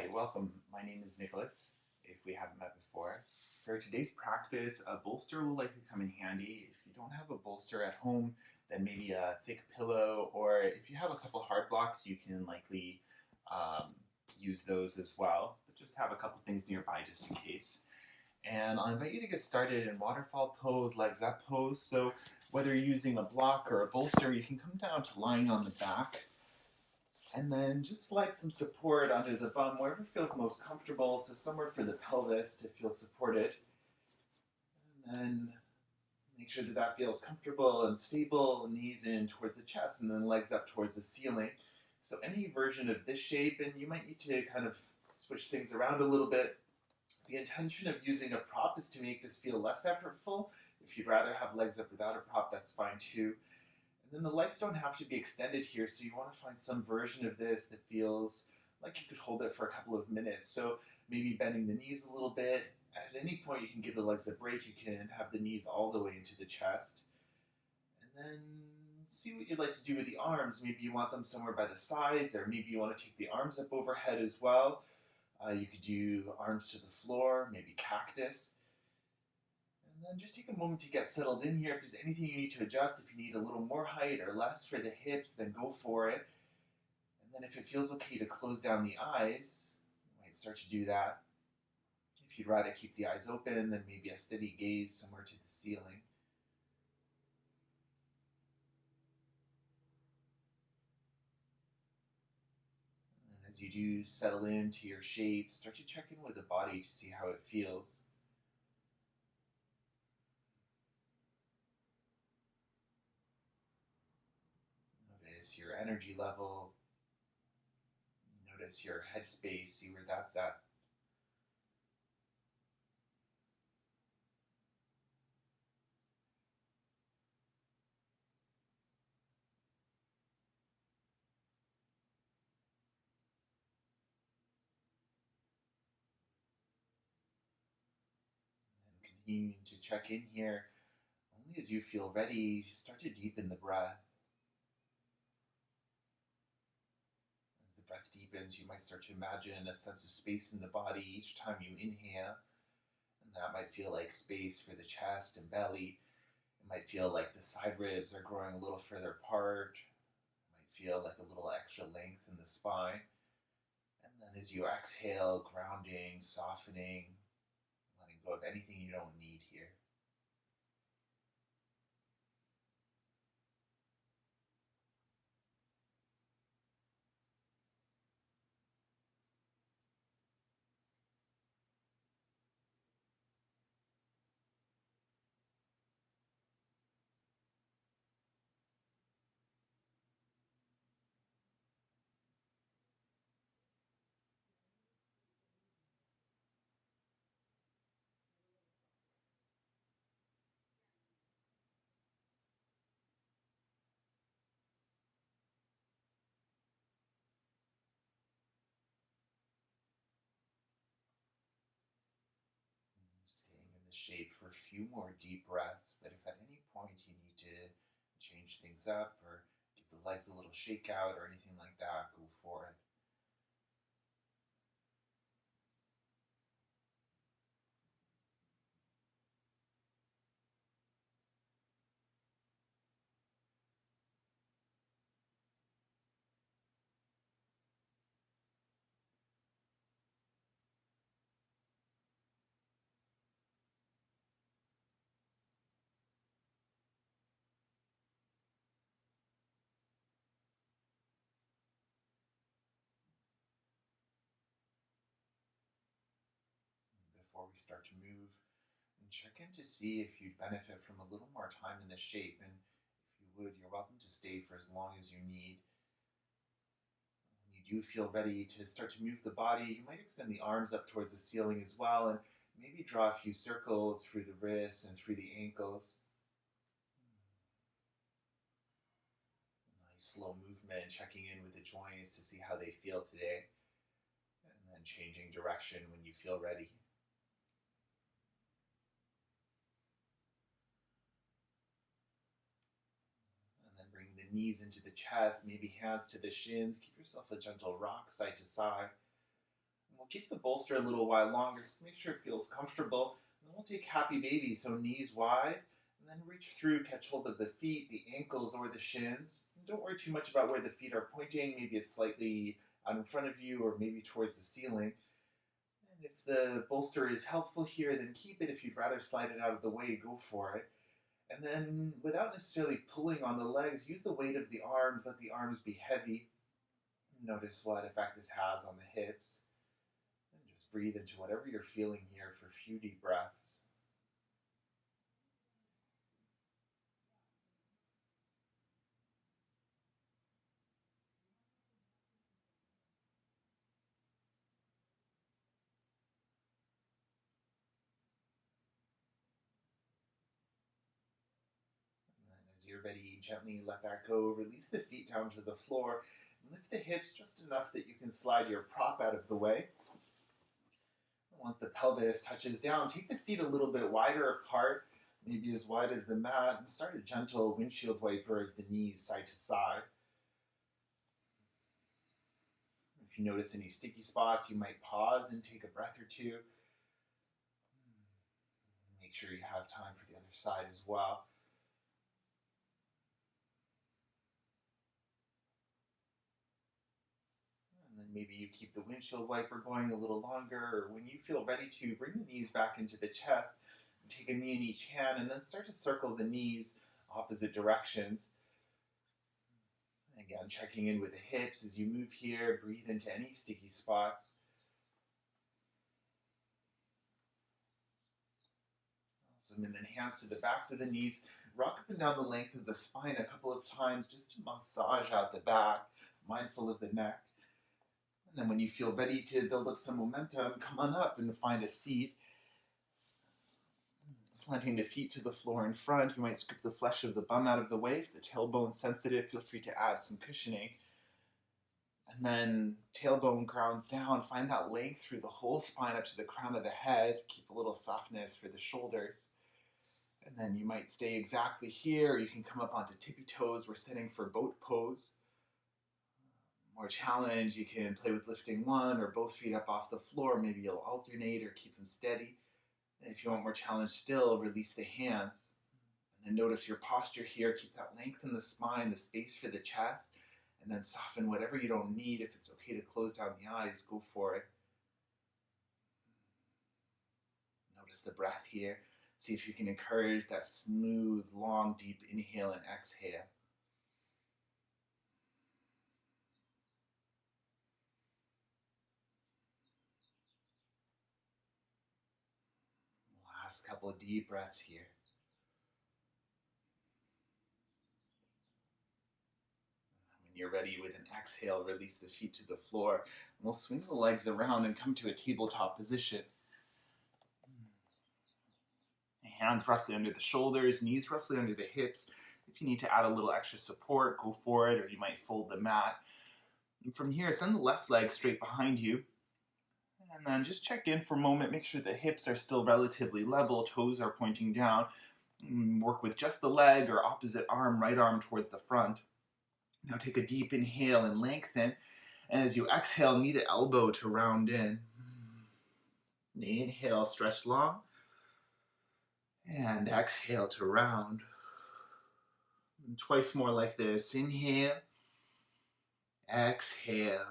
Hi, welcome. My name is Nicholas, if we haven't met before. For today's practice, a bolster will likely come in handy. If you don't have a bolster at home, then maybe a thick pillow, or if you have a couple hard blocks, you can likely um, use those as well. But just have a couple things nearby just in case. And I'll invite you to get started in waterfall pose, legs up pose. So whether you're using a block or a bolster, you can come down to lying on the back and then just like some support under the bum, wherever feels most comfortable. So somewhere for the pelvis to feel supported. And then make sure that that feels comfortable and stable, knees in towards the chest and then legs up towards the ceiling. So any version of this shape, and you might need to kind of switch things around a little bit. The intention of using a prop is to make this feel less effortful. If you'd rather have legs up without a prop, that's fine too. And then the legs don't have to be extended here, so you want to find some version of this that feels like you could hold it for a couple of minutes. So maybe bending the knees a little bit. At any point, you can give the legs a break. You can have the knees all the way into the chest. And then see what you'd like to do with the arms. Maybe you want them somewhere by the sides, or maybe you want to take the arms up overhead as well. You could do arms to the floor, maybe cactus. And then just take a moment to get settled in here. If there's anything you need to adjust, if you need a little more height or less for the hips, then go for it. And then if it feels okay to close down the eyes, you might start to do that. If you'd rather keep the eyes open, then maybe a steady gaze somewhere to the ceiling. And as you do settle into your shape, start to check in with the body to see how it feels. Notice your energy level. Notice your headspace, see where that's at. And continuing to check in here, only as you feel ready, start to deepen the breath. As the breath deepens, you might start to imagine a sense of space in the body each time you inhale. And that might feel like space for the chest and belly. It might feel like the side ribs are growing a little further apart. It might feel like a little extra length in the spine. And then as you exhale, grounding, softening, letting go of anything you don't need here. Staying in the shape for a few more deep breaths, but if at any point you need to change things up or give the legs a little shake out or anything like that, go for it. Before we start to move, and check in to see if you'd benefit from a little more time in this shape. And if you would, you're welcome to stay for as long as you need. When you do feel ready to start to move the body, you might extend the arms up towards the ceiling as well, and maybe draw a few circles through the wrists and through the ankles. Nice slow movement, checking in with the joints to see how they feel today, and then changing direction when you feel ready. And then bring the knees into the chest, maybe hands to the shins. Give yourself a gentle rock side to side. keep the bolster a little while longer, so make sure it feels comfortable. And then we'll take happy baby, so knees wide, and then reach through, catch hold of the feet, the ankles, or the shins. And don't worry too much about where the feet are pointing. Maybe it's slightly out in front of you or maybe towards the ceiling. And if the bolster is helpful here, then keep it. If you'd rather slide it out of the way, go for it. And then, without necessarily pulling on the legs, use the weight of the arms. Let the arms be heavy. Notice what effect this has on the hips. And just breathe into whatever you're feeling here for a few deep breaths. And then as you're ready, gently let that go. Release the feet down to the floor. And lift the hips just enough that you can slide your prop out of the way. Once the pelvis touches down, take the feet a little bit wider apart, maybe as wide as the mat, and start a gentle windshield wiper of the knees side to side. If you notice any sticky spots, you might pause and take a breath or two. Make sure you have time for the other side as well. And then maybe you keep the windshield wiper going a little longer, or when you feel ready to, bring the knees back into the chest and take a knee in each hand, and then start to circle the knees opposite directions. Again, checking in with the hips as you move here. Breathe into any sticky spots. Awesome. And then hands to the backs of the knees. Rock up and down the length of the spine a couple of times just to massage out the back, mindful of the neck. And then when you feel ready to build up some momentum, come on up and find a seat. Planting the feet to the floor in front, you might scoop the flesh of the bum out of the way. If the tailbone's sensitive, feel free to add some cushioning. And then tailbone grounds down. Find that length through the whole spine up to the crown of the head. Keep a little softness for the shoulders. And then you might stay exactly here. You can come up onto tippy toes. We're setting for boat pose. More challenge, you can play with lifting one or both feet up off the floor. Maybe you'll alternate or keep them steady. And if you want more challenge still, release the hands. And then notice your posture here. Keep that length in the spine, the space for the chest. And then soften whatever you don't need. If it's okay to close down the eyes, go for it. Notice the breath here. See if you can encourage that smooth, long, deep inhale and exhale. Last couple of deep breaths here. When you're ready with an exhale, release the feet to the floor. And we'll swing the legs around and come to a tabletop position. Hands roughly under the shoulders, knees roughly under the hips. If you need to add a little extra support, go for it, or you might fold the mat. And from here, send the left leg straight behind you. And then just check in for a moment. Make sure the hips are still relatively level, toes are pointing down. Work with just the leg or opposite arm, right arm towards the front. Now take a deep inhale and lengthen. And as you exhale, knee to elbow to round in. Inhale, stretch long. And exhale to round. And twice more like this. Inhale. Exhale.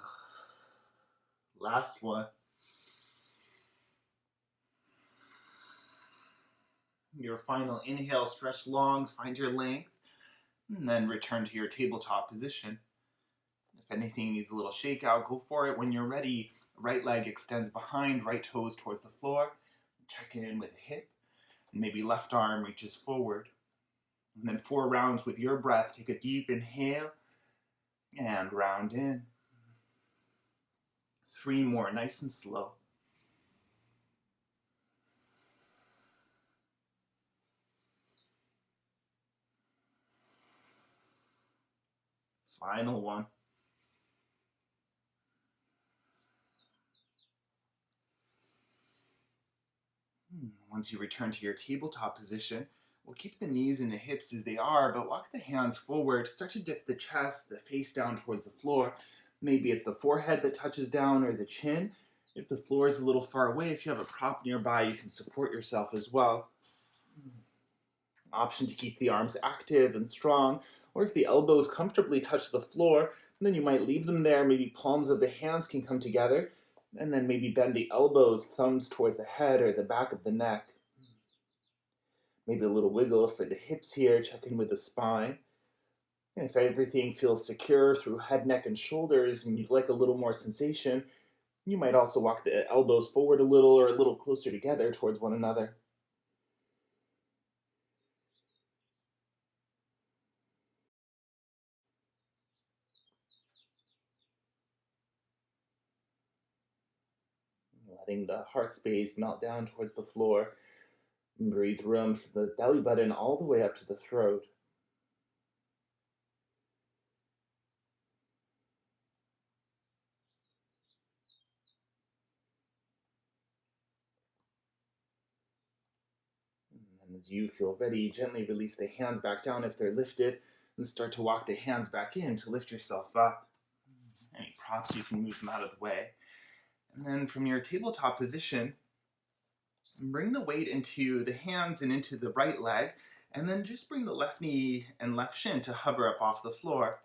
Last one. Your final inhale, stretch long, find your length, and then return to your tabletop position. If anything needs a little shakeout, go for it. When you're ready, right leg extends behind, right toes towards the floor. Check in with the hip, and maybe left arm reaches forward. And then 4 rounds with your breath. Take a deep inhale, and round in. 3 more, nice and slow. Final one. Once you return to your tabletop position, we'll keep the knees and the hips as they are, but walk the hands forward. Start to dip the chest, the face down towards the floor. Maybe it's the forehead that touches down or the chin. If the floor is a little far away, if you have a prop nearby, you can support yourself as well. An option to keep the arms active and strong, or if the elbows comfortably touch the floor, then you might leave them there. Maybe palms of the hands can come together, and then maybe bend the elbows, thumbs towards the head or the back of the neck. Maybe a little wiggle for the hips here, check in with the spine. And if everything feels secure through head, neck, and shoulders, and you'd like a little more sensation, you might also walk the elbows forward a little or a little closer together towards one another. Letting the heart space melt down towards the floor. And breathe room from the belly button all the way up to the throat. And as you feel ready, gently release the hands back down if they're lifted, and start to walk the hands back in to lift yourself up. Any props, you can move them out of the way. And then from your tabletop position, bring the weight into the hands and into the right leg, and then just bring the left knee and left shin to hover up off the floor.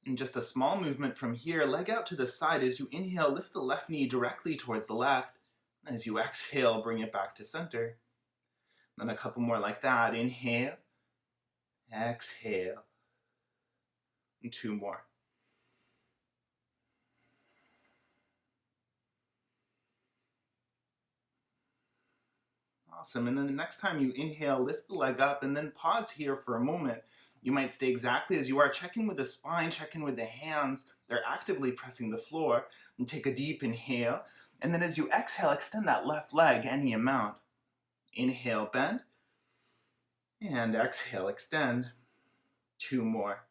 And just a small movement from here, leg out to the side. As you inhale, lift the left knee directly towards the left. As you exhale, bring it back to center. Then a couple more like that. Inhale, exhale, and 2 more. Awesome. And then the next time you inhale, lift the leg up and then pause here for a moment. You might stay exactly as you are. Check in with the spine, check in with the hands. They're actively pressing the floor. And take a deep inhale. And then as you exhale, extend that left leg any amount. Inhale, bend. And exhale, extend. 2 more.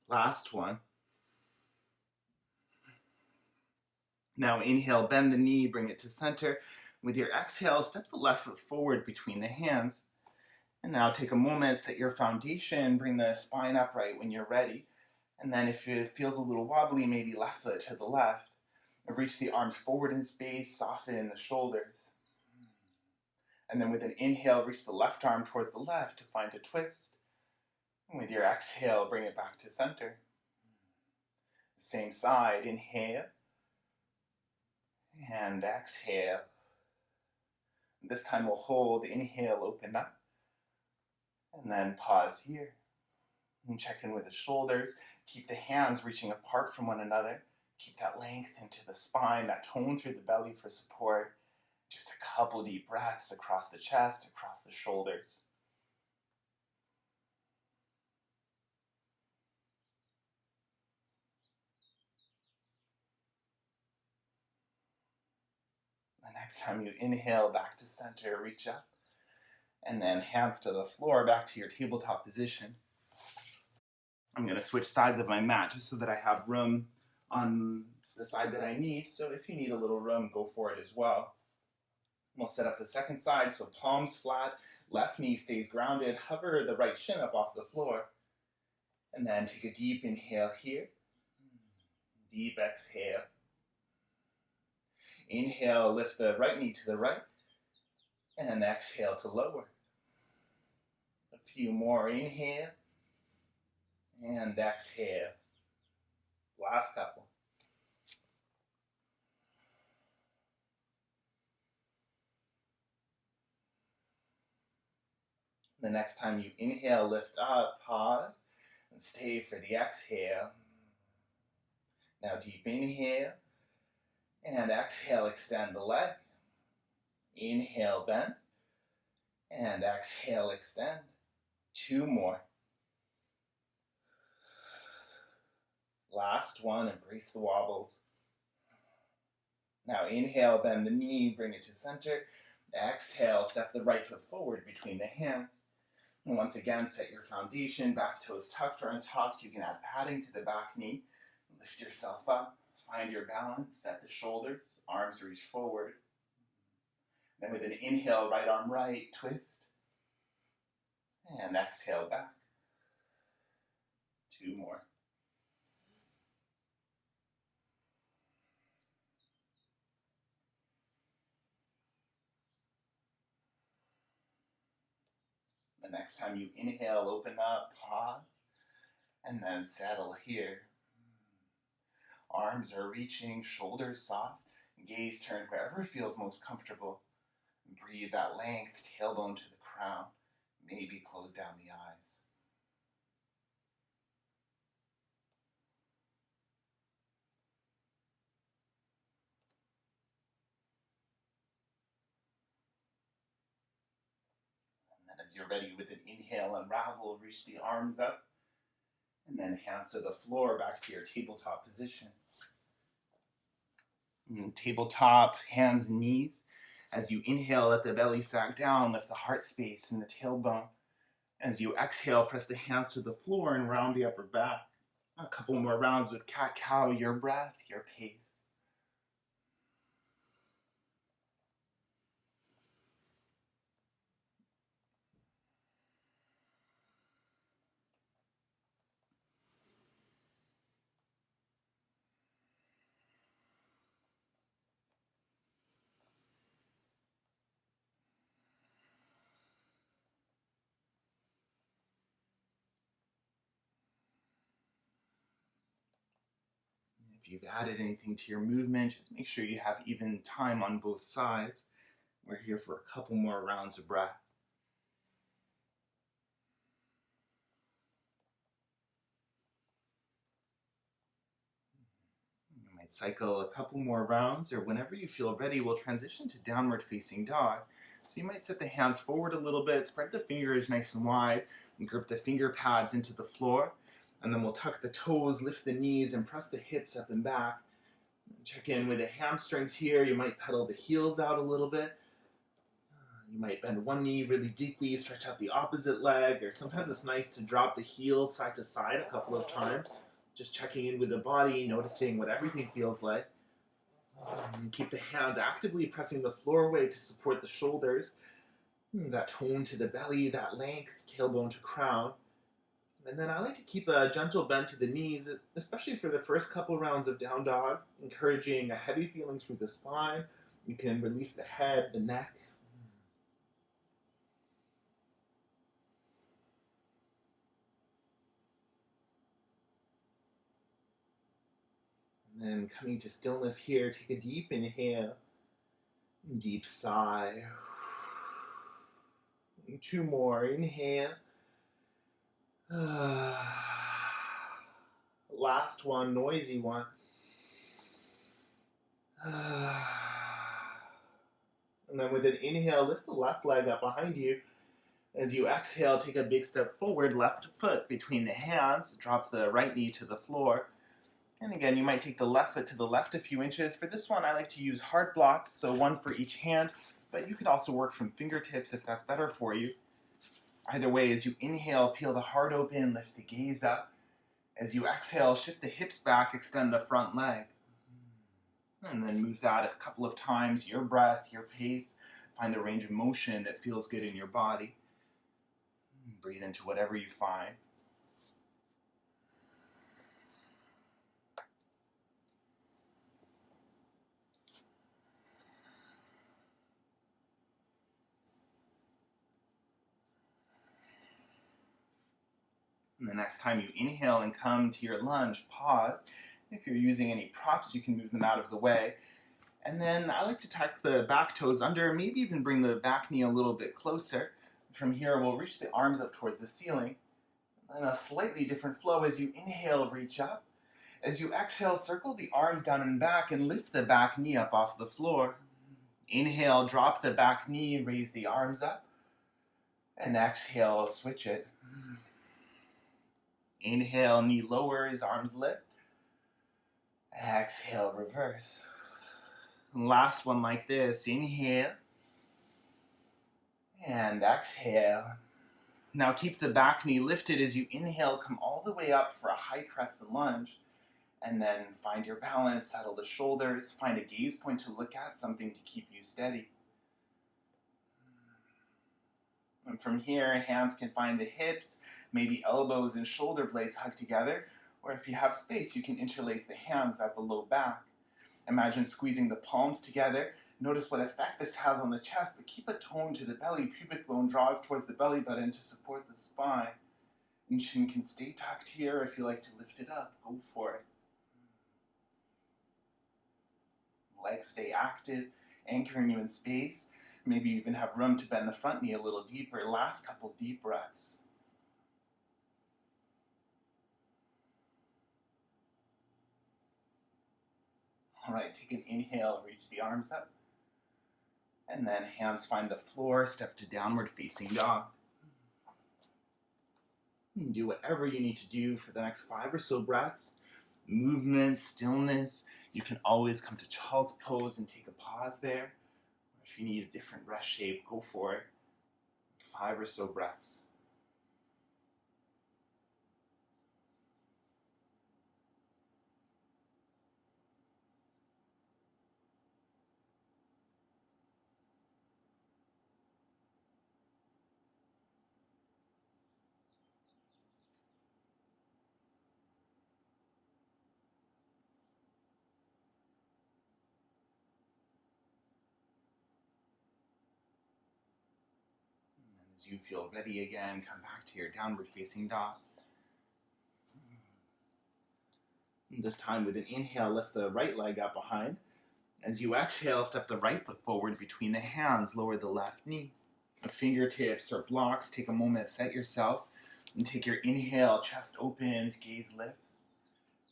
Last one. Now inhale, bend the knee, bring it to center. With your exhale, step the left foot forward between the hands. And now take a moment, set your foundation, bring the spine upright when you're ready. And then if it feels a little wobbly, maybe left foot to the left. And reach the arms forward in space, soften the shoulders. And then with an inhale, reach the left arm towards the left to find a twist. And with your exhale, bring it back to center. Same side, inhale. And exhale. This time we'll hold, inhale, open up. And then pause here. And check in with the shoulders. Keep the hands reaching apart from one another. Keep that length into the spine, that tone through the belly for support. Just a couple deep breaths across the chest, across the shoulders. The next time you inhale, back to center, reach up. And then hands to the floor, back to your tabletop position. I'm going to switch sides of my mat just so that I have room on the side that I need. So if you need a little room, go for it as well. We'll set up the second side, so palms flat, left knee stays grounded, hover the right shin up off the floor. And then take a deep inhale here. Deep exhale. Inhale, lift the right knee to the right. And exhale to lower. A few more, inhale. And exhale. Last couple. The next time you inhale, lift up, pause, and stay for the exhale. Now deep inhale, and exhale, extend the leg. Inhale, bend, and exhale, extend. 2 more. Last one, embrace the wobbles. Now inhale, bend the knee, bring it to center. Exhale, step the right foot forward between the hands. And once again, set your foundation, back toes tucked or untucked. You can add padding to the back knee. Lift yourself up, find your balance, set the shoulders, arms reach forward. Then with an inhale, right arm right, twist. And exhale back. 2 more. next time you inhale, open up, pause, and then settle here. Arms are reaching, shoulders soft, gaze turned wherever feels most comfortable. Breathe that length, tailbone to the crown. Maybe close down the eyes. And then as you're ready with an inhale, unravel, reach the arms up, and then hands to the floor, back to your tabletop position. Tabletop, hands and knees. As you inhale, let the belly sag down, lift the heart space and the tailbone. As you exhale, press the hands to the floor and round the upper back. A couple more rounds with cat-cow, your breath, your pace. If you've added anything to your movement, just make sure you have even time on both sides. We're here for a couple more rounds of breath. You might cycle a couple more rounds, or whenever you feel ready, we'll transition to downward facing dog. So you might set the hands forward a little bit, spread the fingers nice and wide, and grip the finger pads into the floor. And then we'll tuck the toes, lift the knees, and press the hips up and back. Check in with the hamstrings here. You might pedal the heels out a little bit. You might bend one knee really deeply, stretch out the opposite leg, or sometimes it's nice to drop the heels side to side a couple of times. Just checking in with the body, noticing what everything feels like. And keep the hands actively pressing the floor away to support the shoulders. That tone to the belly, that length, tailbone to crown. And then I like to keep a gentle bend to the knees, especially for the first couple rounds of down dog, encouraging a heavy feeling through the spine. You can release the head, the neck. And then coming to stillness here, take a deep inhale, deep sigh. 2 more, inhale. Last one, noisy one. And then with an inhale, lift the left leg up behind you. As you exhale, take a big step forward, left foot between the hands, drop the right knee to the floor. And again, you might take the left foot to the left a few inches. For this one, I like to use heart blocks, so one for each hand, but you could also work from fingertips if that's better for you. Either way, as you inhale, peel the heart open, lift the gaze up. As you exhale, shift the hips back, extend the front leg. And then move that a couple of times, your breath, your pace. Find the range of motion that feels good in your body. Breathe into whatever you find. And the next time you inhale and come to your lunge, pause. If you're using any props, you can move them out of the way. And then I like to tuck the back toes under, maybe even bring the back knee a little bit closer. From here, we'll reach the arms up towards the ceiling. And a slightly different flow. As you inhale, reach up. As you exhale, circle the arms down and back and lift the back knee up off the floor. Inhale, drop the back knee, raise the arms up. And exhale, switch it. Inhale, knee lowers, arms lift. Exhale, reverse. Last one like this. Inhale. And exhale. Now keep the back knee lifted as you inhale. Come all the way up for a high crescent lunge. And then find your balance, settle the shoulders. Find a gaze point to look at, something to keep you steady. And from here, hands can find the hips. Maybe elbows and shoulder blades hug together, or if you have space, you can interlace the hands at the low back. Imagine squeezing the palms together, Notice what effect this has on the chest, but keep a tone to the belly. Pubic bone draws towards the belly button to support the spine. And chin can stay tucked here. If you like to lift it up, go for it. Legs stay active, anchoring you in space. Maybe you even have room to bend the front knee a little deeper. Last couple deep breaths. All right, take an inhale, reach the arms up. And then hands find the floor, step to downward facing dog. And do whatever you need to do for the next 5 or so breaths. Movement, stillness. You can always come to child's pose and take a pause there. If you need a different breath shape, go for it. 5 or so breaths. As you feel ready again, come back to your downward facing dog. And this time with an inhale, lift the right leg up behind. As you exhale, step the right foot forward between the hands, lower the left knee. The fingertips or blocks, take a moment, set yourself, and take your inhale, chest opens, gaze lifts.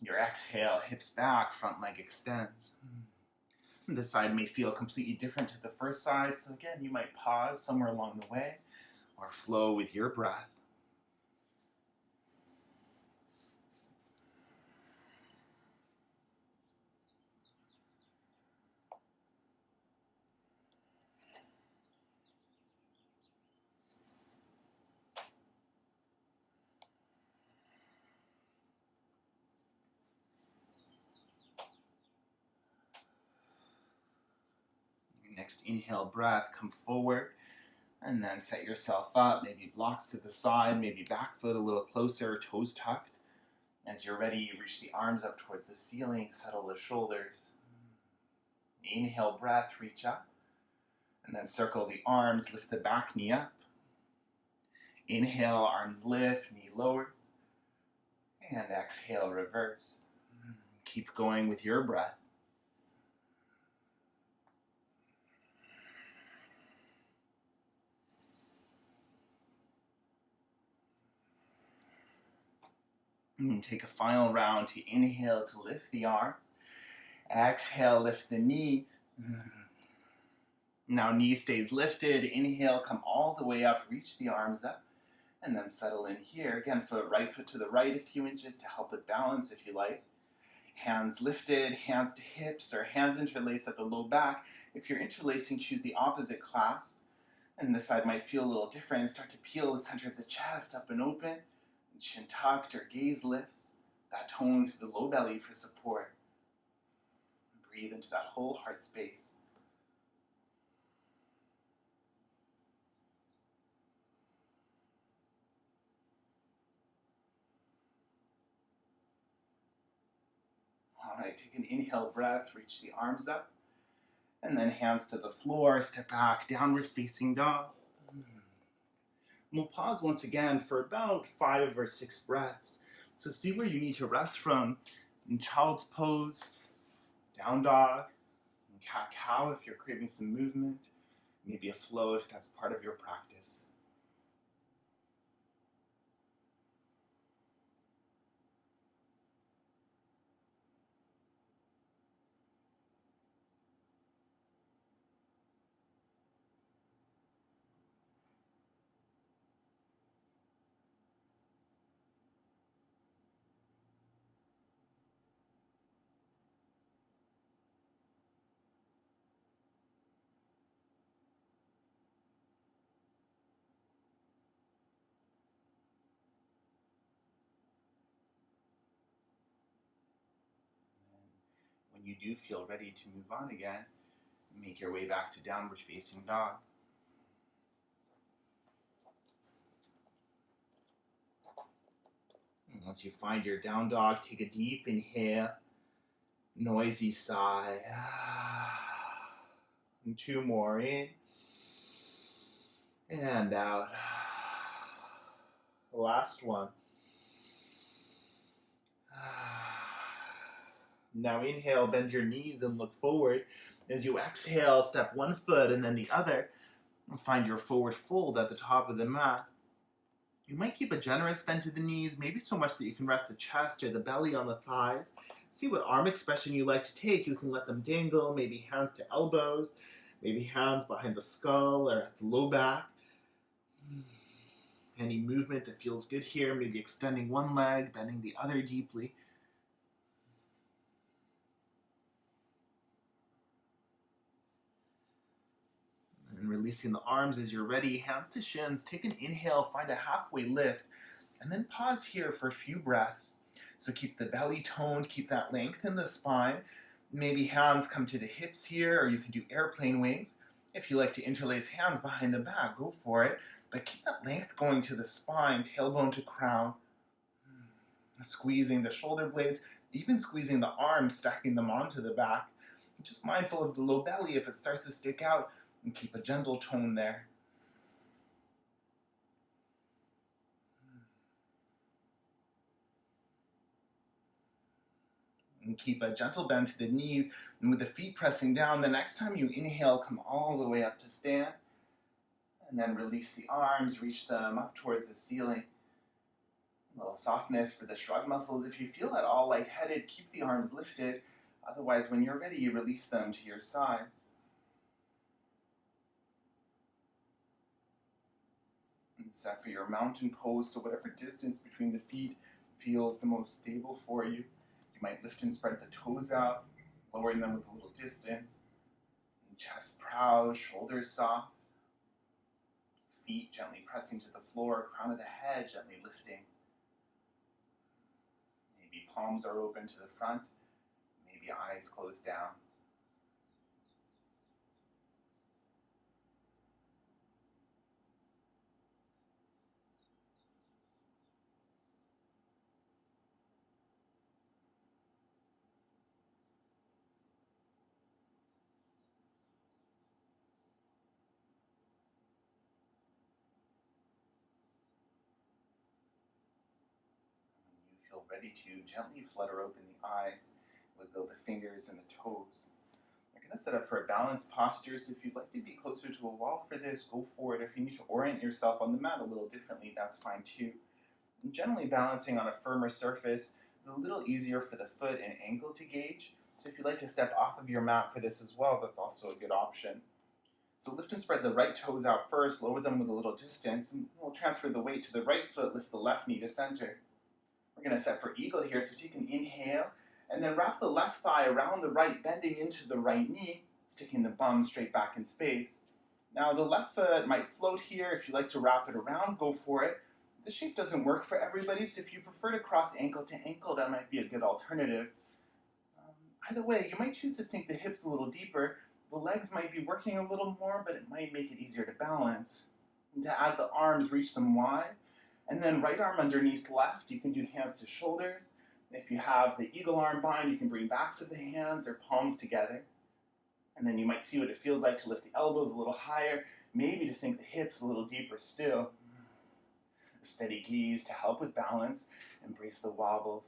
Your exhale, hips back, front leg extends. This side may feel completely different to the first side, so again, you might pause somewhere along the way, or flow with your breath. Next inhale breath, come forward. And then set yourself up, maybe blocks to the side, maybe back foot a little closer, toes tucked. As you're ready, you reach the arms up towards the ceiling, settle the shoulders. Inhale breath, reach up. And then circle the arms, lift the back knee up. Inhale, arms lift, knee lowers. And exhale, reverse. Keep going with your breath. And take a final round to inhale to lift the arms. Exhale, lift the knee. Now knee stays lifted. Inhale, come all the way up, reach the arms up, and then settle in here. Again, right foot to the right a few inches to help with balance if you like. Hands lifted, hands to hips, or hands interlaced at the low back. If you're interlacing, choose the opposite clasp. And this side might feel a little different. Start to peel the center of the chest up and open. Chin tucked or gaze lifts. That tone through the low belly for support. Breathe into that whole heart space. All right, take an inhale breath, reach the arms up, and then hands to the floor, step back, downward facing dog. We'll pause once again for about 5 or 6 breaths. So see where you need to rest from in child's pose, down dog, and cat-cow if you're craving some movement, maybe a flow if that's part of your practice. When you do feel ready to move on again, make your way back to downward facing dog. And once you find your down dog, take a deep inhale, noisy sigh. And 2 more, in and out. Last one. Now inhale, bend your knees and look forward. As you exhale, step one foot and then the other, and find your forward fold at the top of the mat. You might keep a generous bend to the knees, maybe so much that you can rest the chest or the belly on the thighs. See what arm expression you like to take. You can let them dangle, maybe hands to elbows, maybe hands behind the skull or at the low back. Any movement that feels good here, maybe extending one leg, bending the other deeply. And releasing the arms as you're ready, hands to shins. Take an inhale, find a halfway lift, and then pause here for a few breaths. So keep the belly toned, keep that length in the spine. Maybe hands come to the hips here, or you can do airplane wings. If you like to interlace hands behind the back, go for it. But keep that length going to the spine, tailbone to crown. Squeezing the shoulder blades, even squeezing the arms, stacking them onto the back. Just mindful of the low belly if it starts to stick out, and keep a gentle tone there. And keep a gentle bend to the knees, and with the feet pressing down, the next time you inhale, come all the way up to stand. And then release the arms, reach them up towards the ceiling. A little softness for the shrug muscles. If you feel at all lightheaded, keep the arms lifted. Otherwise, when you're ready, you release them to your sides. And set for your mountain pose, so whatever distance between the feet feels the most stable for you. You might lift and spread the toes out, lowering them with a little distance. And chest proud, shoulders soft. Feet gently pressing to the floor, crown of the head gently lifting. Maybe palms are open to the front, maybe eyes closed down. Feel ready to gently flutter open the eyes, wiggle the fingers and the toes. You're going to set up for a balanced posture, so if you'd like to be closer to a wall for this, go for it. If you need to orient yourself on the mat a little differently, that's fine too. And generally balancing on a firmer surface is a little easier for the foot and ankle to gauge, so if you'd like to step off of your mat for this as well, that's also a good option. So lift and spread the right toes out first, lower them with a little distance, and we'll transfer the weight to the right foot, lift the left knee to center. We're going to set for eagle here, so take an inhale, and then wrap the left thigh around the right, bending into the right knee, sticking the bum straight back in space. Now the left foot might float here. If you like to wrap it around, go for it. This shape doesn't work for everybody, so if you prefer to cross ankle to ankle, that might be a good alternative. Either way, you might choose to sink the hips a little deeper. The legs might be working a little more, but it might make it easier to balance. And to add the arms, reach them wide. And then right arm underneath left, you can do hands to shoulders. If you have the eagle arm bind, you can bring backs of the hands or palms together. And then you might see what it feels like to lift the elbows a little higher, maybe to sink the hips a little deeper still. A steady gaze to help with balance. Embrace the wobbles.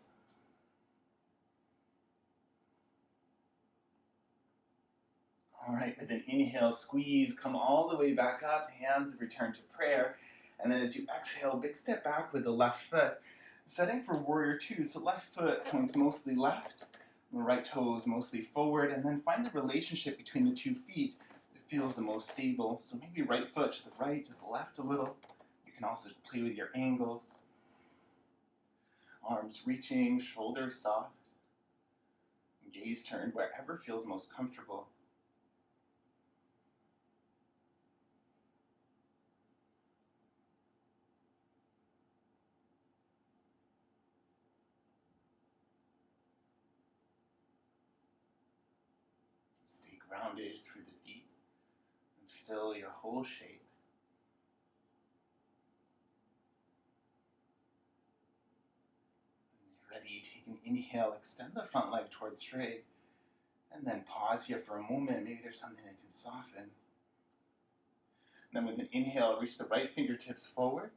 All right, with an inhale, squeeze, come all the way back up, hands return to prayer. And then as you exhale, big step back with the left foot. Setting for warrior two, so left foot points mostly left, the right toes mostly forward, and then find the relationship between the 2 feet that feels the most stable. So maybe right foot to the right, to the left a little. You can also play with your angles. Arms reaching, shoulders soft. Gaze turned wherever feels most comfortable. Stay grounded through the feet and fill your whole shape. As you're ready, take an inhale, extend the front leg towards straight. And And then pause here for a moment. Maybe there's something that can soften. And then with an inhale, reach the right fingertips forward.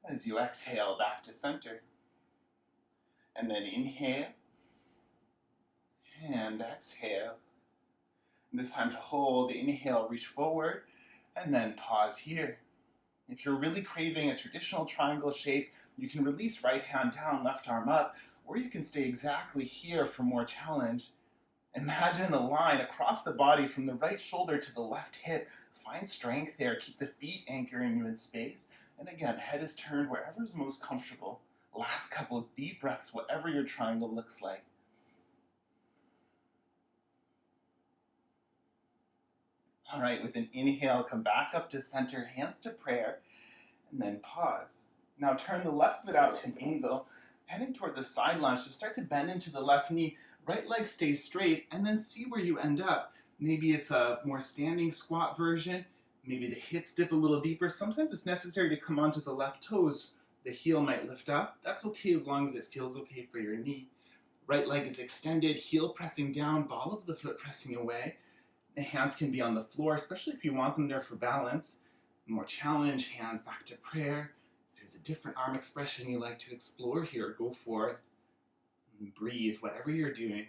As you exhale, back to center. And then inhale. And exhale. And this time to hold, inhale, reach forward. And then pause here. If you're really craving a traditional triangle shape, you can release right hand down, left arm up, or you can stay exactly here for more challenge. Imagine the line across the body from the right shoulder to the left hip. Find strength there. Keep the feet anchoring you in space. And again, head is turned wherever is most comfortable. Last couple of deep breaths, whatever your triangle looks like. All right, with an inhale, come back up to center, hands to prayer, and then pause. Now turn the left foot out to an angle, heading towards the side lunge to start to bend into the left knee. Right leg stays straight, and then see where you end up. Maybe it's a more standing squat version. Maybe the hips dip a little deeper. Sometimes it's necessary to come onto the left toes. The heel might lift up. That's okay as long as it feels okay for your knee. Right leg is extended, heel pressing down, ball of the foot pressing away. The hands can be on the floor, especially if you want them there for balance. More challenge, hands back to prayer. If there's a different arm expression you like to explore here, go for it. And breathe, whatever you're doing.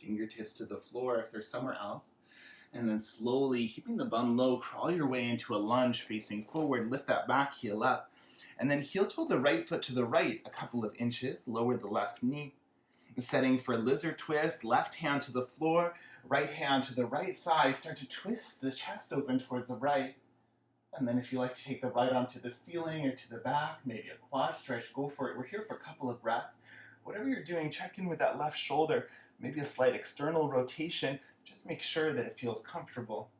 Fingertips to the floor if there's somewhere else. And then slowly, keeping the bum low, crawl your way into a lunge facing forward. Lift that back heel up. And then heel toe the right foot to the right a couple of inches. Lower the left knee. Setting for lizard twist. Left hand to the floor. Right hand to the right thigh. Start to twist the chest open towards the right. And then if you like to take the right arm to the ceiling or to the back, maybe a quad stretch, go for it. We're here for a couple of breaths. Whatever you're doing, check in with that left shoulder. Maybe a slight external rotation. Just make sure that it feels comfortable.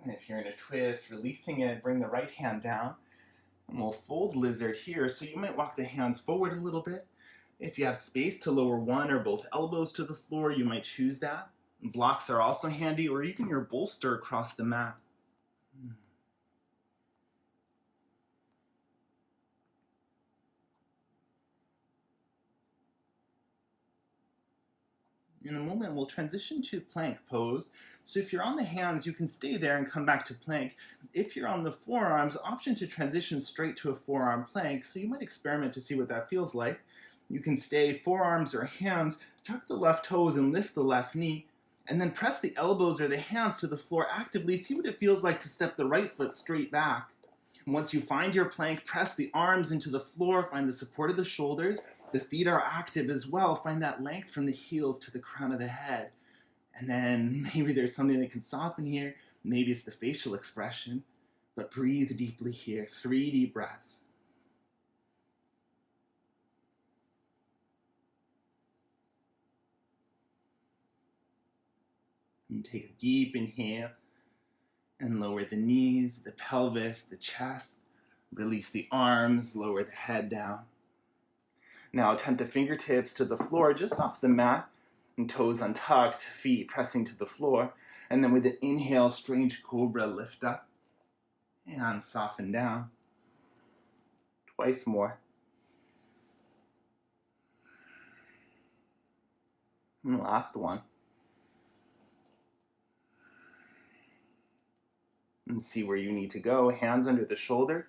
And if you're in a twist, releasing it, bring the right hand down. And we'll fold lizard here, so you might walk the hands forward a little bit. If you have space to lower one or both elbows to the floor, you might choose that. Blocks are also handy, or even your bolster across the mat. In a moment, we'll transition to plank pose. So if you're on the hands, you can stay there and come back to plank. If you're on the forearms, option to transition straight to a forearm plank, so you might experiment to see what that feels like. You can stay forearms or hands, tuck the left toes and lift the left knee, and then press the elbows or the hands to the floor actively. See what it feels like to step the right foot straight back. And once you find your plank, press the arms into the floor, find the support of the shoulders. The feet are active as well. Find that length from the heels to the crown of the head. And then maybe there's something that can soften here. Maybe it's the facial expression. But breathe deeply here. 3 deep breaths. And take a deep inhale. And lower the knees, the pelvis, the chest. Release the arms. Lower the head down. Now attempt the fingertips to the floor just off the mat, and toes untucked, feet pressing to the floor. And then with an inhale, strange cobra, lift up and soften down. Twice more. And last one. And see where you need to go. Hands under the shoulders.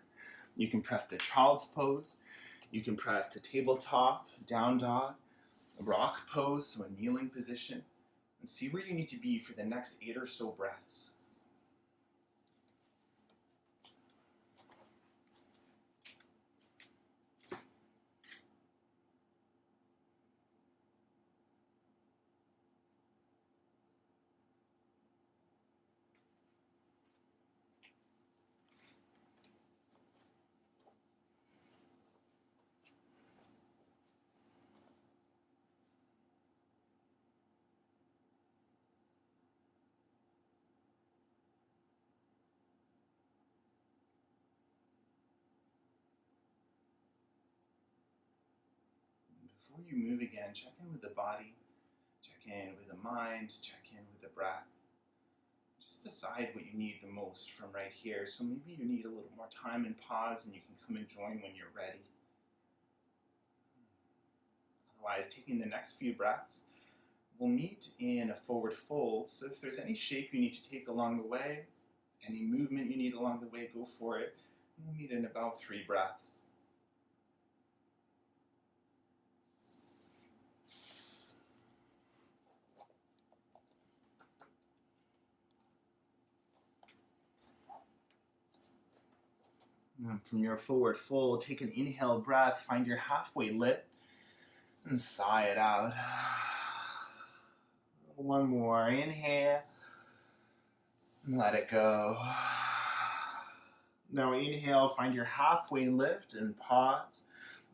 You can press the child's pose. You can press the tabletop, down dog, rock pose, so a kneeling position, and see where you need to be for the next 8 or so breaths. Before you move again, check in with the body. mind, check in with the breath. Just decide what you need the most from right here. So maybe you need a little more time and pause, and you can come and join when you're ready. Otherwise, taking the next few breaths, we'll meet in a forward fold. So if there's any shape you need to take along the way, any movement you need along the way, go for it. We'll meet in about 3 breaths. And from your forward fold, take an inhale breath, find your halfway lift, and sigh it out. One more inhale, and let it go. Now inhale, find your halfway lift and pause.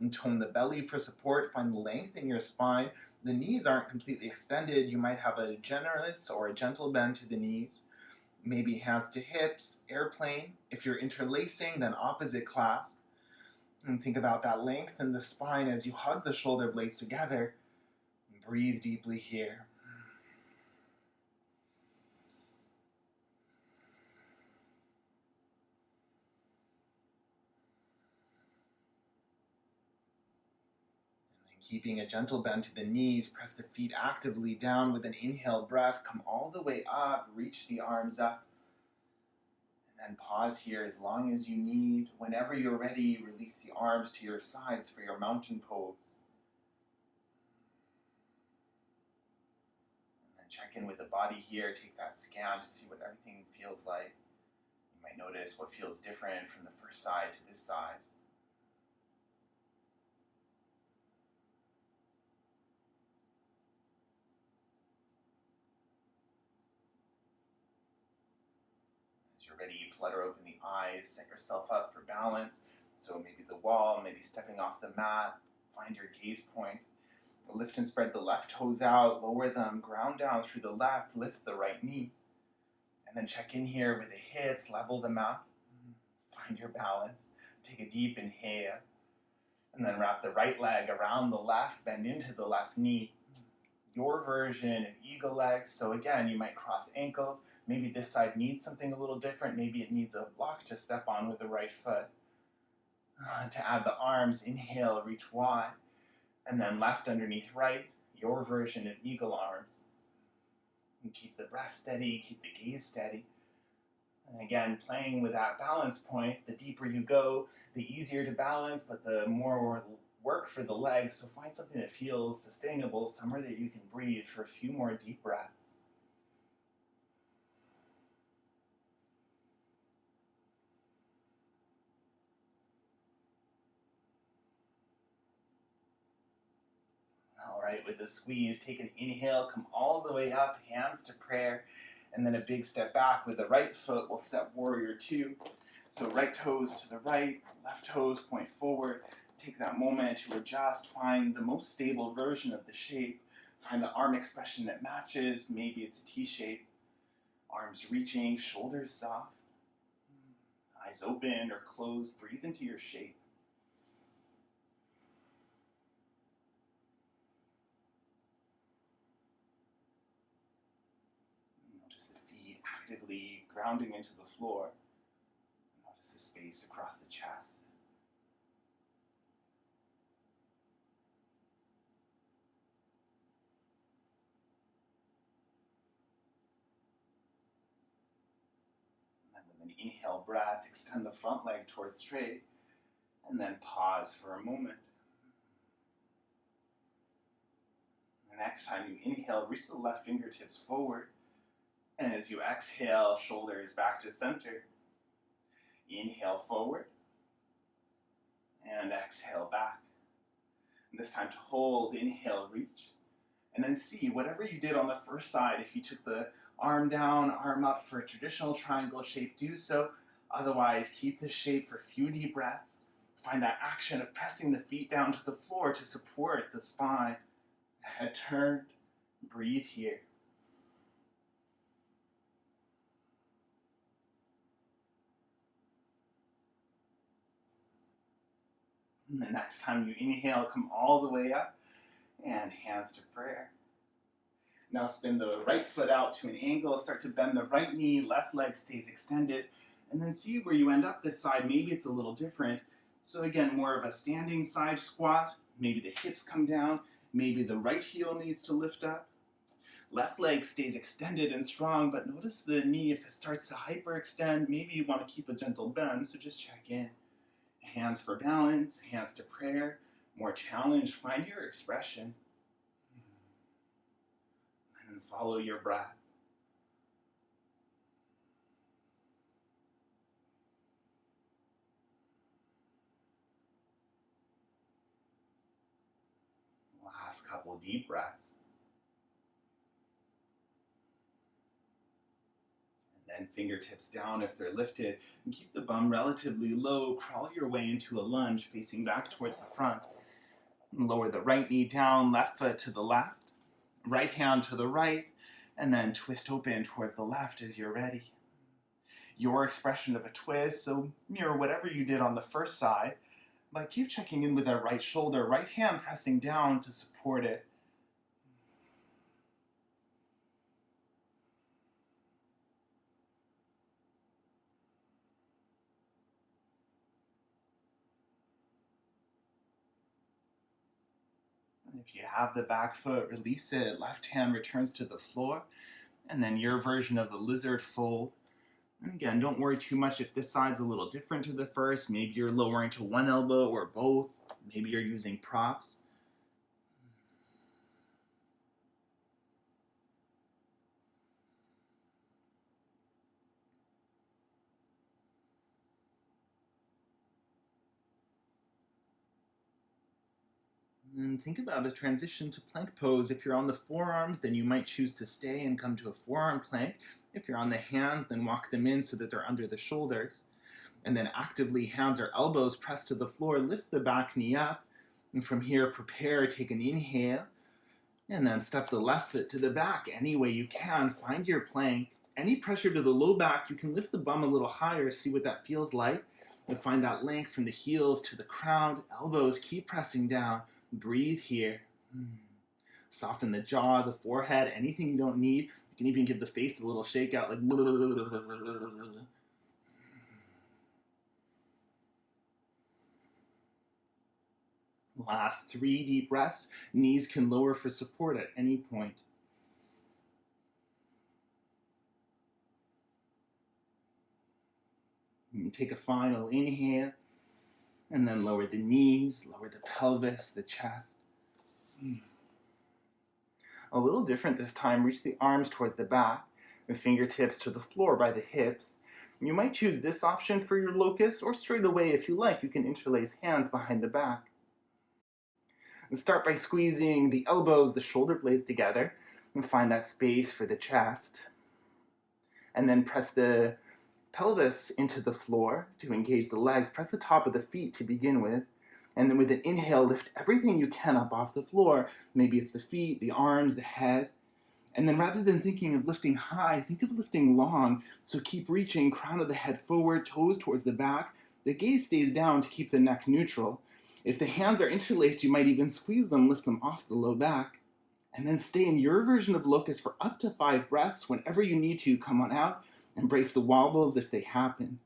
And tone the belly for support, find the length in your spine. The knees aren't completely extended. You might have a generous or a gentle bend to the knees. Maybe hands to hips, airplane. If you're interlacing, then opposite clasp. And think about that length in the spine as you hug the shoulder blades together. Breathe deeply here. And then keeping a gentle bend to the knees, press the feet actively down with an inhale breath. Come all the way up, reach the arms up. And pause here as long as you need. Whenever you're ready, release the arms to your sides for your mountain pose. And then check in with the body here. Take that scan to see what everything feels like. You might notice what feels different from the first side to this side. As you're ready, flutter open the eyes, set yourself up for balance. So maybe the wall, maybe stepping off the mat. Find your gaze point. Lift and spread the left toes out, lower them, ground down through the left, lift the right knee. And then check in here with the hips, level them out. Find your balance. Take a deep inhale. And then wrap the right leg around the left, bend into the left knee. Your version of eagle legs. So again, you might cross ankles. Maybe this side needs something a little different. Maybe it needs a block to step on with the right foot. To add the arms, inhale, reach wide. And then left underneath right, your version of eagle arms. And keep the breath steady, keep the gaze steady. And again, playing with that balance point, the deeper you go, the easier to balance, but the more work for the legs. So find something that feels sustainable, somewhere that you can breathe for a few more deep breaths. All right, with the squeeze, take an inhale, come all the way up, hands to prayer, and then a big step back with the right foot. We'll set warrior 2. So right toes to the right, left toes point forward. Take that moment to adjust, find the most stable version of the shape. Find the arm expression that matches. Maybe it's a T shape. Arms reaching, shoulders soft. Eyes open or closed. Breathe into your shape. Notice the feet actively grounding into the floor. Notice the space across the chest. With an inhale breath, extend the front leg towards straight, and then pause for a moment. The next time you inhale, reach the left fingertips forward, and as you exhale, shoulders back to center. Inhale forward, and exhale back. And this time to hold, inhale, reach, and then see whatever you did on the first side. If you took the arm down, arm up for a traditional triangle shape, do so. Otherwise, keep this shape for a few deep breaths. Find that action of pressing the feet down to the floor to support the spine. Head turned, breathe here. And the next time you inhale, come all the way up and hands to prayer. Now spin the right foot out to an angle, start to bend the right knee, left leg stays extended, and then see where you end up this side. Maybe it's a little different. So again, more of a standing side squat. Maybe the hips come down. Maybe the right heel needs to lift up. Left leg stays extended and strong, but notice the knee, if it starts to hyperextend, maybe you want to keep a gentle bend, so just check in. Hands for balance, hands to prayer. More challenge, find your expression. And follow your breath. Last couple deep breaths. And then fingertips down if they're lifted. And keep the bum relatively low. Crawl your way into a lunge facing back towards the front. And lower the right knee down, left foot to the left. Right hand to the right. And then twist open towards the left as you're ready. Your expression of a twist, so mirror whatever you did on the first side. But keep checking in with that right shoulder, right hand pressing down to support it. And if you have the back foot, release it. Left hand returns to the floor. And then your version of the lizard fold. And again, don't worry too much if this side's a little different to the first. Maybe you're lowering to one elbow or both. Maybe you're using props. And think about a transition to plank pose. If you're on the forearms, then you might choose to stay and come to a forearm plank. If you're on the hands, then walk them in so that they're under the shoulders. And then actively, hands or elbows pressed to the floor, lift the back knee up. And from here, prepare, take an inhale. And then step the left foot to the back any way you can. Find your plank. Any pressure to the low back, you can lift the bum a little higher, see what that feels like. And find that length from the heels to the crown. Elbows, keep pressing down. Breathe here. Soften the jaw, the forehead, anything you don't need. You can even give the face a little shake out like Last 3 deep breaths. Knees can lower for support at any point. You take a final inhale. And then lower the knees, lower the pelvis, the chest. A little different this time. Reach the arms towards the back, the fingertips to the floor by the hips. You might choose this option for your locus, or straight away if you like, you can interlace hands behind the back. And start by squeezing the elbows, the shoulder blades together, and find that space for the chest. And then press the pelvis into the floor to engage the legs. Press the top of the feet to begin with. And then with an inhale, lift everything you can up off the floor. Maybe it's the feet, the arms, the head. And then rather than thinking of lifting high, think of lifting long. So keep reaching, crown of the head forward, toes towards the back. The gaze stays down to keep the neck neutral. If the hands are interlaced, you might even squeeze them, lift them off the low back. And then stay in your version of locus for up to 5 breaths. Whenever you need to, come on out. Embrace the wobbles if they happen.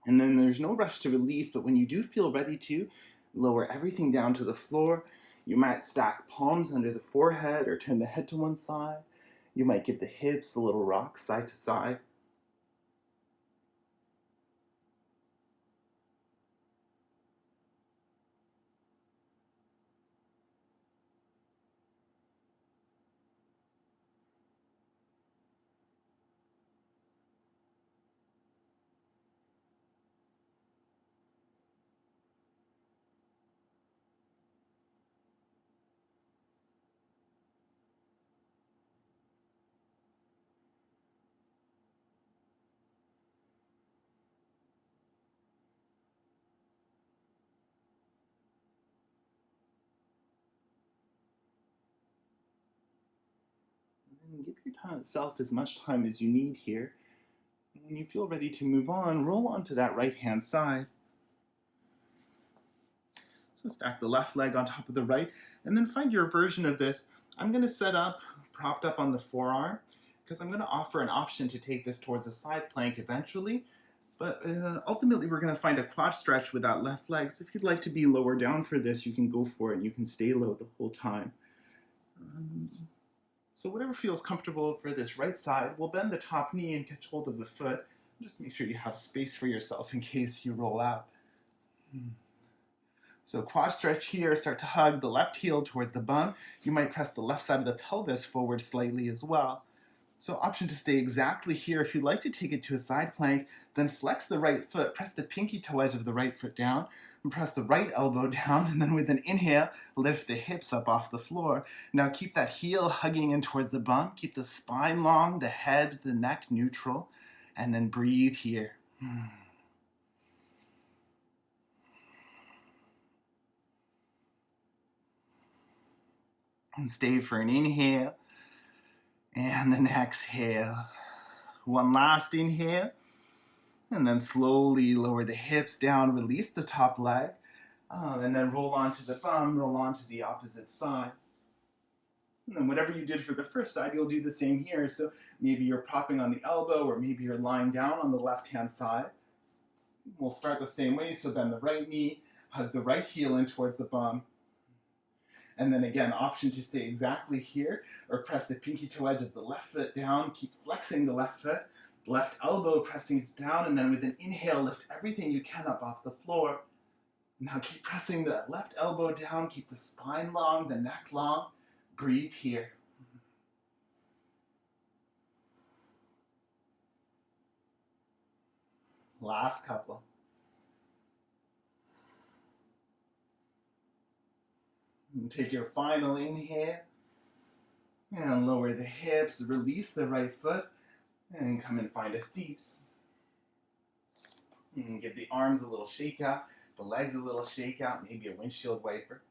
And then there's no rush to release, but when you do feel ready to, lower everything down to the floor. You might stack palms under the forehead or turn the head to one side. You might give the hips a little rock side to side. And give yourself as much time as you need here. And when you feel ready to move on, roll onto that right hand side. So So stack the left leg on top of the right, and then find your version of this. I'm going to set up propped up on the forearm because I'm going to offer an option to take this towards a side plank eventually. But ultimately, we're going to find a quad stretch with that left leg. So if you'd like to be lower down for this, you can go for it and you can stay low the whole time. So whatever feels comfortable for this right side, we'll bend the top knee and catch hold of the foot. Just make sure you have space for yourself in case you roll out. So quad stretch here, start to hug the left heel towards the bum. You might press the left side of the pelvis forward slightly as well. So option to stay exactly here. If you'd like to take it to a side plank, then flex the right foot, press the pinky toe edge of the right foot down, and press the right elbow down, and then with an inhale, lift the hips up off the floor. Now keep that heel hugging in towards the bum, keep the spine long, the head, the neck neutral, and then breathe here. And stay for an inhale. And an exhale. One last inhale. And then slowly lower the hips down, release the top leg. And then roll onto the bum, roll onto the opposite side. And then whatever you did for the first side, you'll do the same here. So maybe you're propping on the elbow, or maybe you're lying down on the left-hand side. We'll start the same way. So bend the right knee, hug the right heel in towards the bum. And then again, option to stay exactly here, or press the pinky toe edge of the left foot down, keep flexing the left foot, left elbow pressing down, and then with an inhale, lift everything you can up off the floor. Now keep pressing the left elbow down, keep the spine long, the neck long. Breathe here. Last couple. And take your final inhale and lower the hips, release the right foot, and come and find a seat. And give the arms a little shake out, the legs a little shake out, maybe a windshield wiper.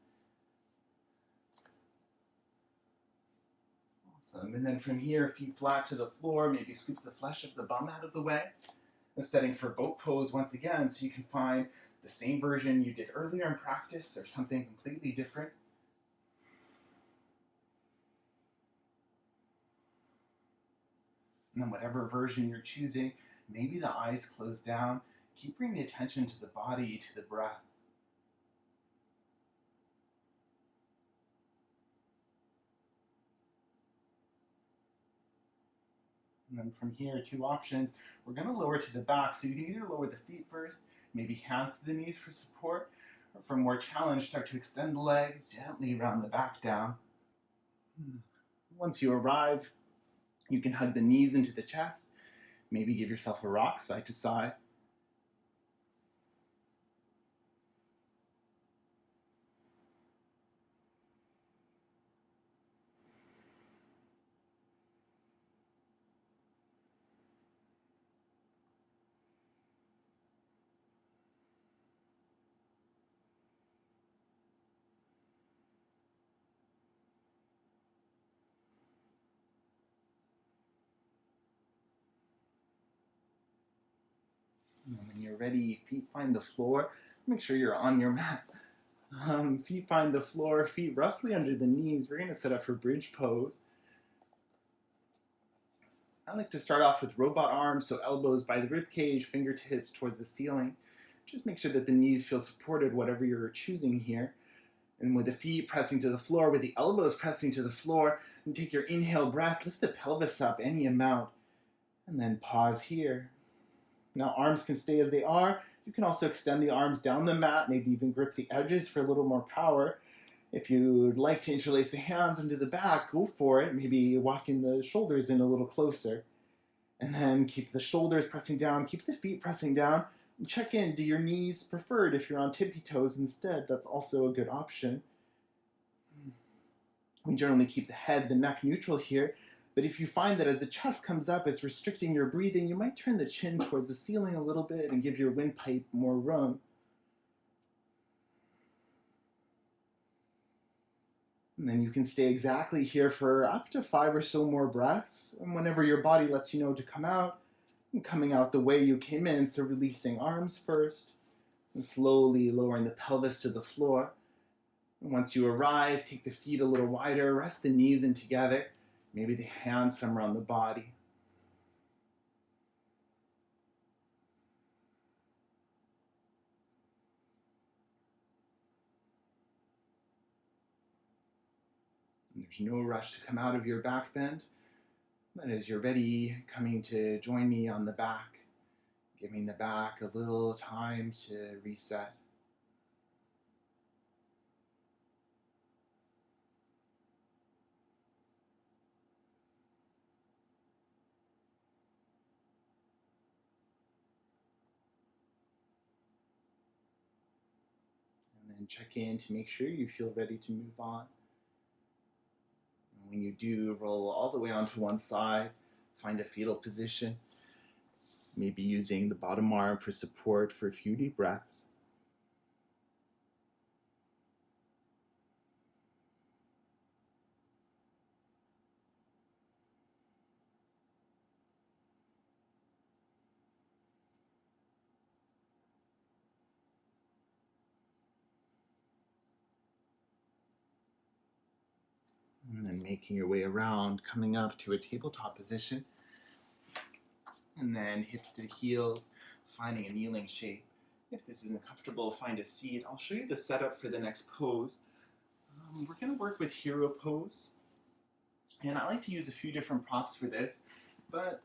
Awesome. And then from here, feet flat to the floor, maybe scoop the flesh of the bum out of the way. And setting for boat pose once again, so you can find the same version you did earlier in practice or something completely different. And then whatever version you're choosing, maybe the eyes close down. Keep bringing the attention to the body, to the breath. And then from here, two options. We're going to lower to the back, so you can either lower the feet first, maybe hands to the knees for support, or for more challenge, start to extend the legs, gently round the back down. Once you arrive, you can hug the knees into the chest, maybe give yourself a rock side to side. And when you're ready, feet find the floor. Make sure you're on your mat. Feet find the floor, feet roughly under the knees. We're going to set up for bridge pose. I like to start off with robot arms, so elbows by the rib cage, fingertips towards the ceiling. Just make sure that the knees feel supported, whatever you're choosing here. And with the feet pressing to the floor, with the elbows pressing to the floor, and take your inhale breath, lift the pelvis up any amount, and then pause here. Now arms can stay as they are. You can also extend the arms down the mat, maybe even grip the edges for a little more power. If you'd like to interlace the hands into the back, go for it. Maybe walking the shoulders in a little closer. And then keep the shoulders pressing down, keep the feet pressing down. And check in, do your knees preferred if you're on tippy toes instead? That's also a good option. We generally keep the head, the neck neutral here. But if you find that as the chest comes up, it's restricting your breathing, you might turn the chin towards the ceiling a little bit and give your windpipe more room. And then you can stay exactly here for up to 5 or so more breaths. And whenever your body lets you know to come out, and coming out the way you came in, so releasing arms first, and slowly lowering the pelvis to the floor. And once you arrive, take the feet a little wider, rest the knees in together, maybe the hands somewhere on the body. And there's no rush to come out of your back bend, but as you're ready, coming to join me on the back, giving the back a little time to reset. And then check in to make sure you feel ready to move on. And when you do, roll all the way onto one side, find a fetal position, maybe using the bottom arm for support for a few deep breaths. And then making your way around, coming up to a tabletop position. And then hips to the heels, finding a kneeling shape. If this isn't comfortable, find a seat. I'll show you the setup for the next pose. We're going to work with hero pose. And I like to use a few different props for this, but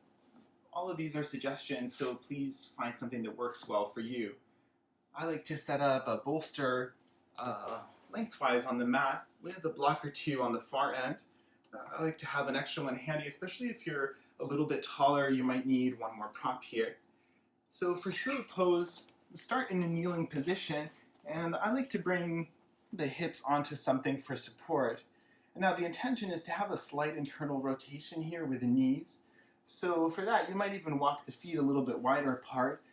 all of these are suggestions, so please find something that works well for you. I like to set up a bolster lengthwise on the mat with a block or two on the far end. I like to have an extra one handy, especially if you're a little bit taller, you might need one more prop here. So for hero pose, start in a kneeling position, and I like to bring the hips onto something for support. And now the intention is to have a slight internal rotation here with the knees. So for that, you might even walk the feet a little bit wider apart,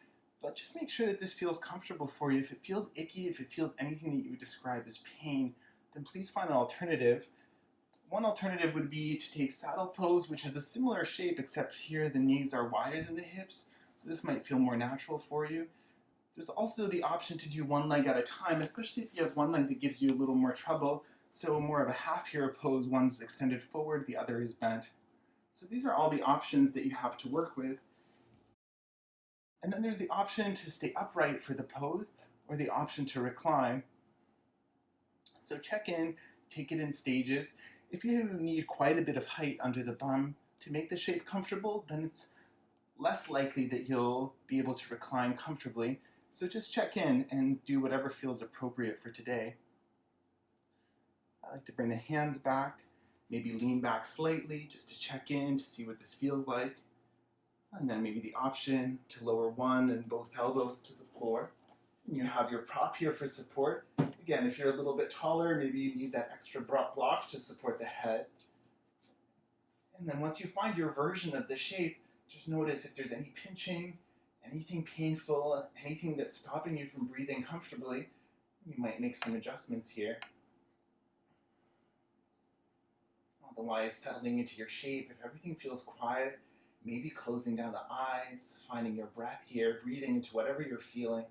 but just make sure that this feels comfortable for you. If it feels icky, if it feels anything that you would describe as pain, then please find an alternative. One alternative would be to take saddle pose, which is a similar shape, except here the knees are wider than the hips, so this might feel more natural for you. There's also the option to do one leg at a time, especially if you have one leg that gives you a little more trouble, so more of a half hero pose, one's extended forward, the other is bent. So these are all the options that you have to work with. And then there's the option to stay upright for the pose, or the option to recline. So check in, take it in stages. If you need quite a bit of height under the bum to make the shape comfortable, then it's less likely that you'll be able to recline comfortably. So just check in and do whatever feels appropriate for today. I like to bring the hands back, maybe lean back slightly just to check in to see what this feels like. And then maybe the option to lower one and both elbows to the floor. And you have your prop here for support. Again, if you're a little bit taller, maybe you need that extra block to support the head. And then once you find your version of the shape, just notice if there's any pinching, anything painful, anything that's stopping you from breathing comfortably. You might make some adjustments here. Otherwise, settling into your shape, if everything feels quiet, maybe closing down the eyes, finding your breath here, breathing into whatever you're feeling.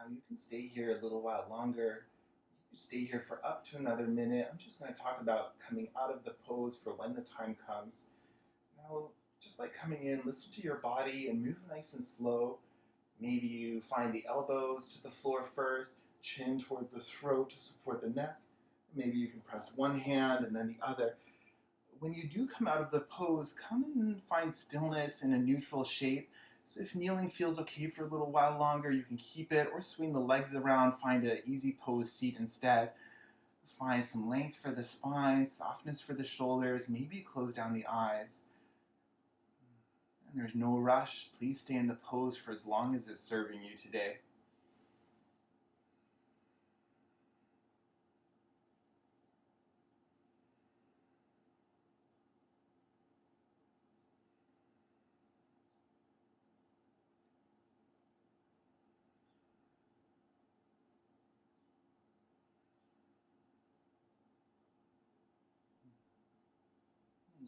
Now you can stay here a little while longer. You can stay here for up to another minute. I'm just going to talk about coming out of the pose for when the time comes. Now, just like coming in, listen to your body and move nice and slow. Maybe you find the elbows to the floor first, chin towards the throat to support the neck. Maybe you can press one hand and then the other. When you do come out of the pose, come and find stillness in a neutral shape. So if kneeling feels okay for a little while longer, you can keep it or swing the legs around, find an easy pose seat instead. Find some length for the spine, softness for the shoulders, maybe close down the eyes. And there's no rush. Please stay in the pose for as long as it's serving you today.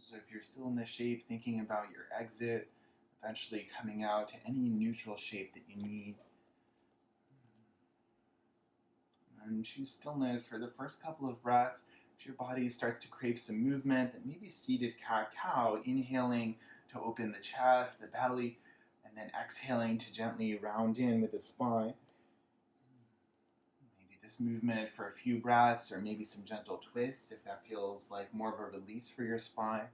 So if you're still in this shape, thinking about your exit, eventually coming out to any neutral shape that you need. And choose stillness for the first couple of breaths. If your body starts to crave some movement, then maybe seated cat-cow, inhaling to open the chest, the belly, and then exhaling to gently round in with the spine. Maybe this movement for a few breaths, or maybe some gentle twists if that feels like more of a release for your spine.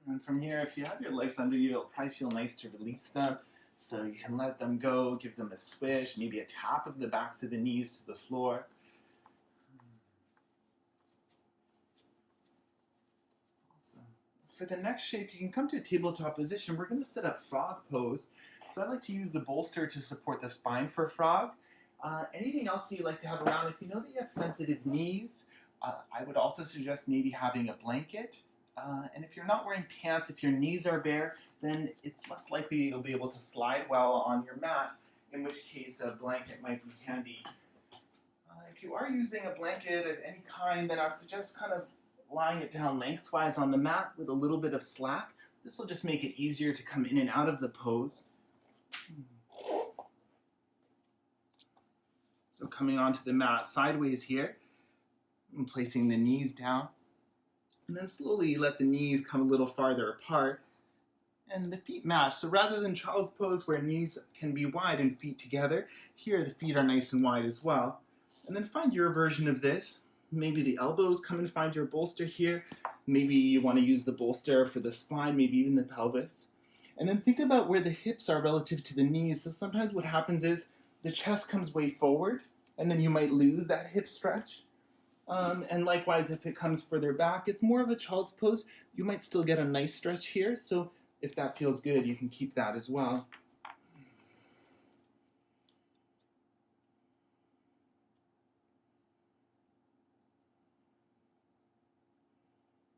And from here, if you have your legs under you, it'll probably feel nice to release them. So you can let them go, give them a swish, maybe a tap of the backs of the knees to the floor. Awesome. For the next shape, you can come to a tabletop position. We're going to set up frog pose. So I like to use the bolster to support the spine for frog. Anything else you like to have around? If you know that you have sensitive knees, I would also suggest maybe having a blanket. And if you're not wearing pants, if your knees are bare, then it's less likely you'll be able to slide well on your mat, in which case a blanket might be handy. If you are using a blanket of any kind, then I would suggest kind of lying it down lengthwise on the mat with a little bit of slack. This will just make it easier to come in and out of the pose. So coming onto the mat sideways here, and placing the knees down. And then slowly let the knees come a little farther apart and the feet match. So rather than child's pose where knees can be wide and feet together, here the feet are nice and wide as well. And then find your version of this. Maybe the elbows come and find your bolster here. Maybe you want to use the bolster for the spine, maybe even the pelvis. And then think about where the hips are relative to the knees. So sometimes what happens is the chest comes way forward and then you might lose that hip stretch. And likewise, if it comes further back, it's more of a child's pose. You might still get a nice stretch here, so if that feels good, you can keep that as well.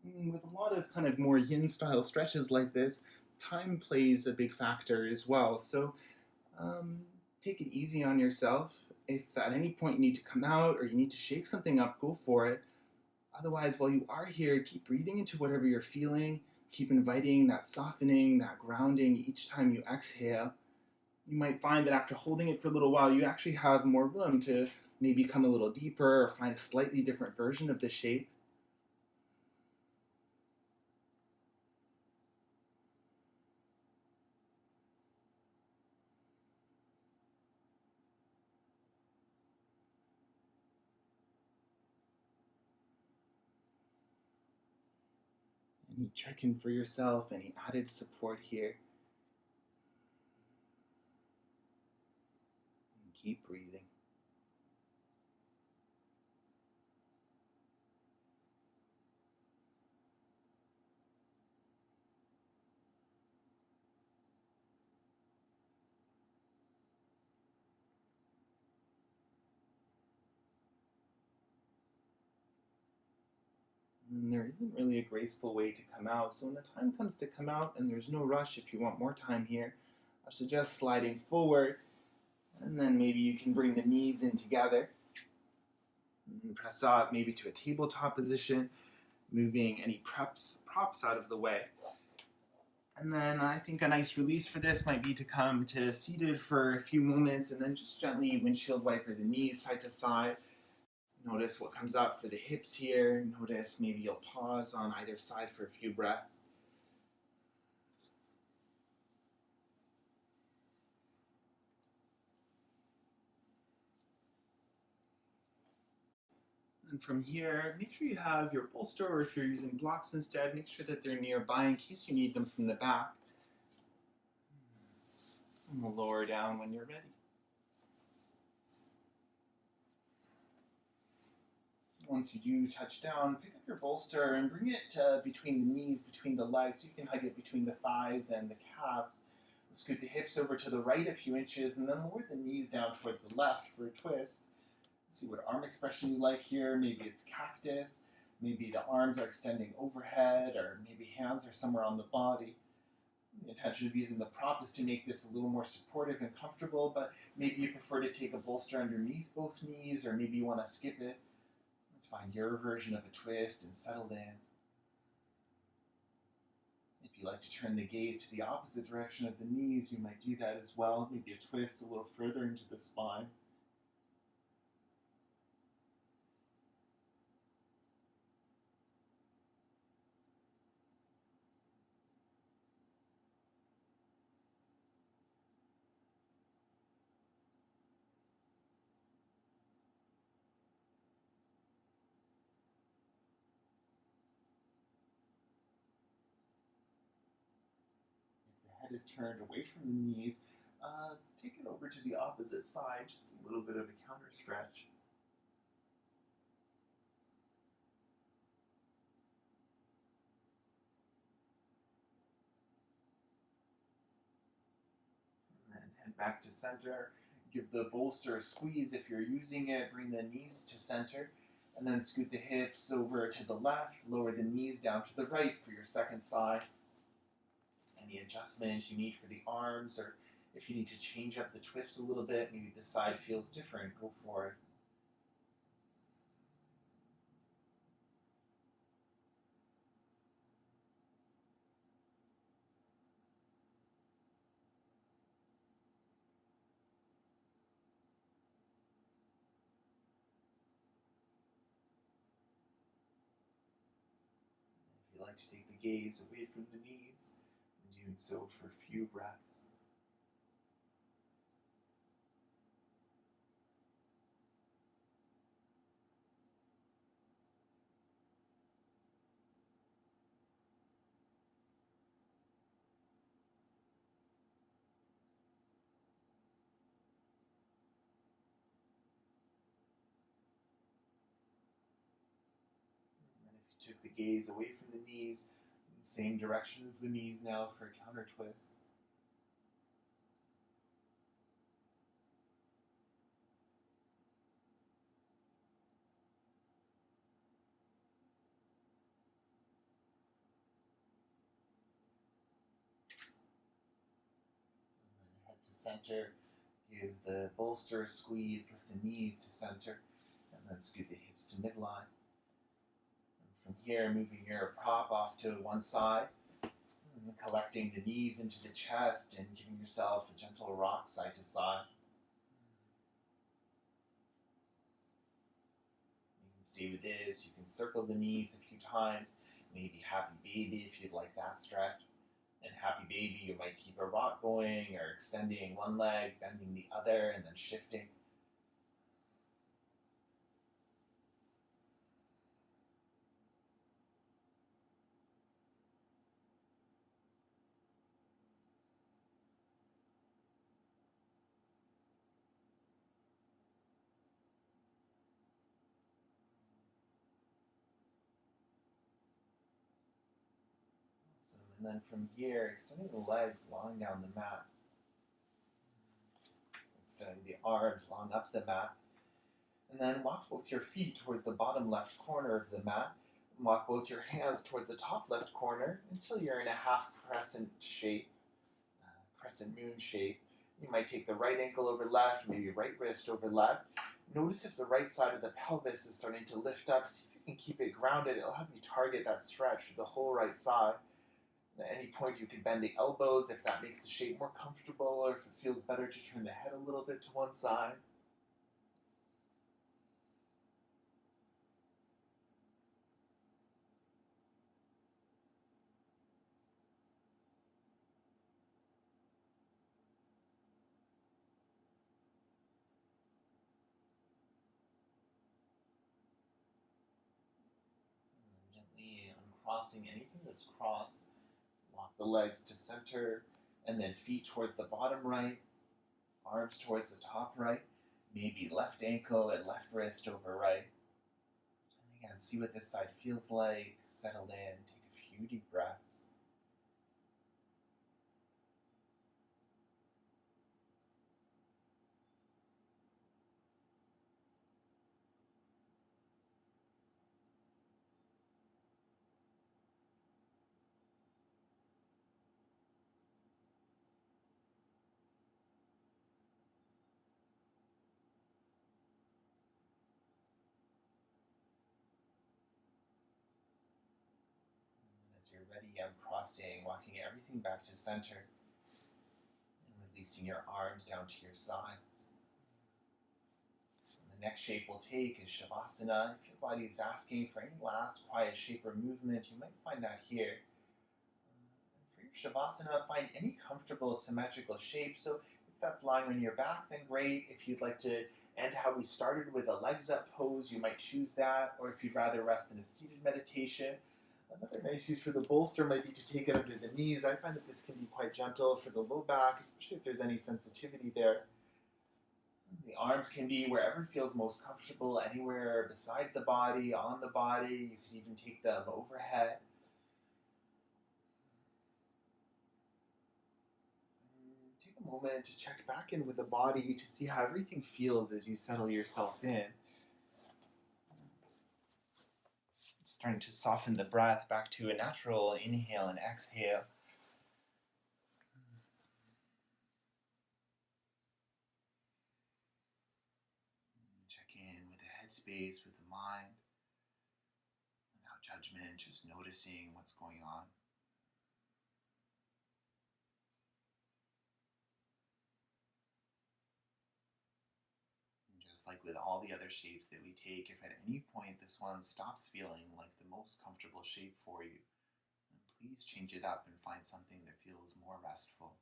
With a lot of kind of more yin style stretches like this, time plays a big factor as well. So take it easy on yourself. If at any point you need to come out or you need to shake something up, go for it. Otherwise, while you are here, keep breathing into whatever you're feeling. Keep inviting that softening, that grounding each time you exhale. You might find that after holding it for a little while, you actually have more room to maybe come a little deeper or find a slightly different version of the shape. Any check-in for yourself, any added support here. And keep breathing. And there isn't really a graceful way to come out, so when the time comes to come out, and there's no rush if you want more time here, I suggest sliding forward, and then maybe you can bring the knees in together, and press up maybe to a tabletop position, moving any props out of the way. And then I think a nice release for this might be to come to seated for a few moments, and then just gently windshield wiper the knees side to side. Notice what comes up for the hips here. Notice maybe you'll pause on either side for a few breaths. And from here, make sure you have your bolster, or if you're using blocks instead, make sure that they're nearby in case you need them from the back. And we'll lower down when you're ready. Once you do touch down, pick up your bolster and bring it between the knees, between the legs. You can hug it between the thighs and the calves. Scoot the hips over to the right a few inches, and then lower the knees down towards the left for a twist. See what arm expression you like here. Maybe it's cactus. Maybe the arms are extending overhead, or maybe hands are somewhere on the body. The intention of using the prop is to make this a little more supportive and comfortable, but maybe you prefer to take a bolster underneath both knees, or maybe you want to skip it. Find your version of a twist and settle in. If you like to turn the gaze to the opposite direction of the knees, you might do that as well. Maybe a twist a little further into the spine. If the head is turned away from the knees, take it over to the opposite side, just a little bit of a counter stretch. And then head back to center. Give the bolster a squeeze if you're using it. Bring the knees to center. And then scoot the hips over to the left. Lower the knees down to the right for your second side. Any adjustments you need for the arms, or if you need to change up the twist a little bit, maybe the side feels different, go for it. If you like to take the gaze away from the knees, doing so for a few breaths. And then if you took the gaze away from the knees, same direction as the knees now for a counter twist. And then head to center. Give the bolster a squeeze, lift the knees to center, and then scoot the hips to midline. And from here, moving your prop off to one side, and collecting the knees into the chest and giving yourself a gentle rock side to side. You can stay with this. You can circle the knees a few times. Maybe happy baby if you'd like that stretch. And happy baby, you might keep a rock going or extending one leg, bending the other, and then shifting. Awesome. And then from here, extending the legs long down the mat. Extending the arms long up the mat. And then walk both your feet towards the bottom left corner of the mat. And walk both your hands towards the top left corner until you're in a half crescent shape, crescent moon shape. You might take the right ankle over left, maybe right wrist over left. Notice if the right side of the pelvis is starting to lift up. See if you can keep it grounded. It'll help you target that stretch for the whole right side. At any point, you can bend the elbows if that makes the shape more comfortable, or if it feels better to turn the head a little bit to one side. Gently uncrossing anything that's crossed. Walk the legs to center, and then feet towards the bottom right, arms towards the top right, maybe left ankle and left wrist over right. And again, see what this side feels like. Settle in, take a few deep breaths. As you're ready, I'm crossing, walking everything back to center and releasing your arms down to your sides. And the next shape we'll take is Shavasana. If your body is asking for any last quiet shape or movement, you might find that here. For your Shavasana, find any comfortable symmetrical shape. So if that's lying on your back, then great. If you'd like to end how we started with a legs up pose, you might choose that. Or if you'd rather rest in a seated meditation, another nice use for the bolster might be to take it under the knees. I find that this can be quite gentle for the low back, especially if there's any sensitivity there. The arms can be wherever feels most comfortable, anywhere beside the body, on the body. You could even take them overhead. Take a moment to check back in with the body to see how everything feels as you settle yourself in. Starting to soften the breath back to a natural inhale and exhale. Check in with the headspace, with the mind, without judgment, just noticing what's going on. And just like with all the other shapes that we take, if at any point this one stops feeling like the most comfortable shape for you, then please change it up and find something that feels more restful.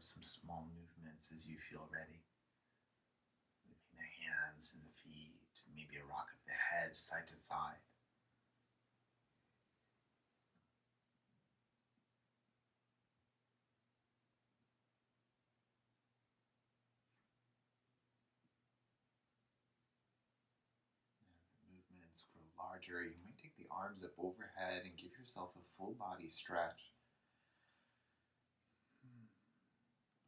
some small movements as you feel ready. Moving the hands and the feet, maybe a rock of the head side to side. As the movements grow larger, you might take the arms up overhead and give yourself a full body stretch.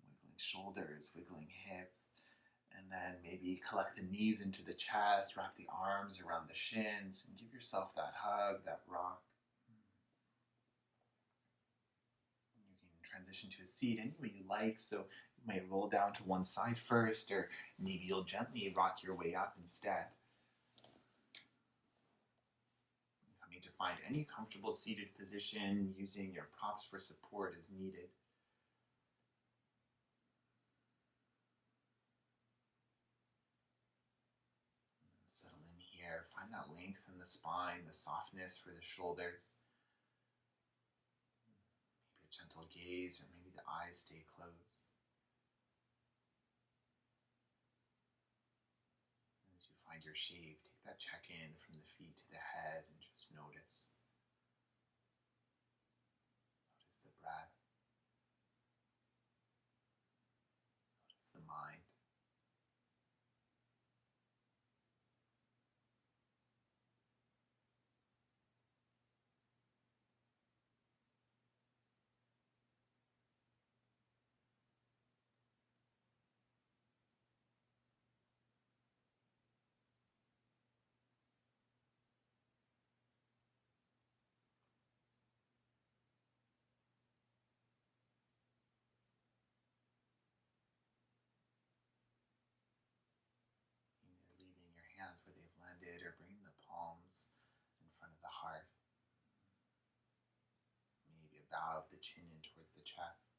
Wiggling shoulders, wiggling hips, and then maybe collect the knees into the chest, wrap the arms around the shins, and give yourself that hug, that rock. You can transition to a seat any way you like, so you might roll down to one side first, or maybe you'll gently rock your way up instead. Coming to find any comfortable seated position, using your props for support as needed. Settle in here, find that length in the spine, the softness for the shoulders. Maybe a gentle gaze, or maybe the eyes stay closed. As you find your shape, take that check-in from the feet to the head and just notice. Notice the breath. Notice the mind. Either leaving your hands where they've landed or bringing the palms in front of the heart. Maybe a bow of the chin in towards the chest.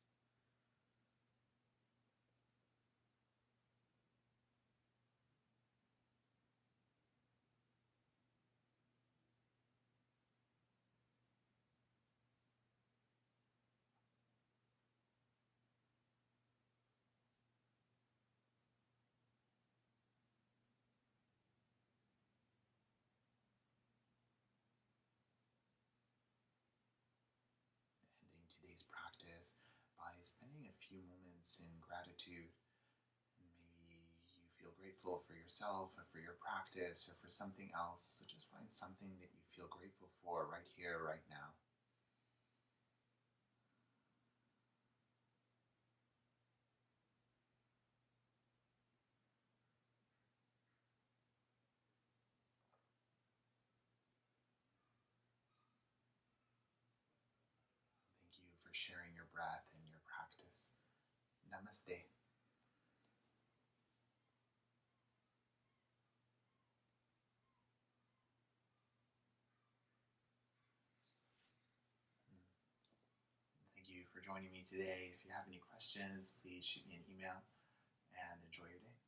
Ending today's practice by spending a few moments in gratitude. Maybe you feel grateful for yourself or for your practice or for something else. So just find something that you feel grateful for right here, right now. Thank you for sharing your breath and your practice. Namaste. Thank you for joining me today. If you have any questions, please shoot me an email and enjoy your day.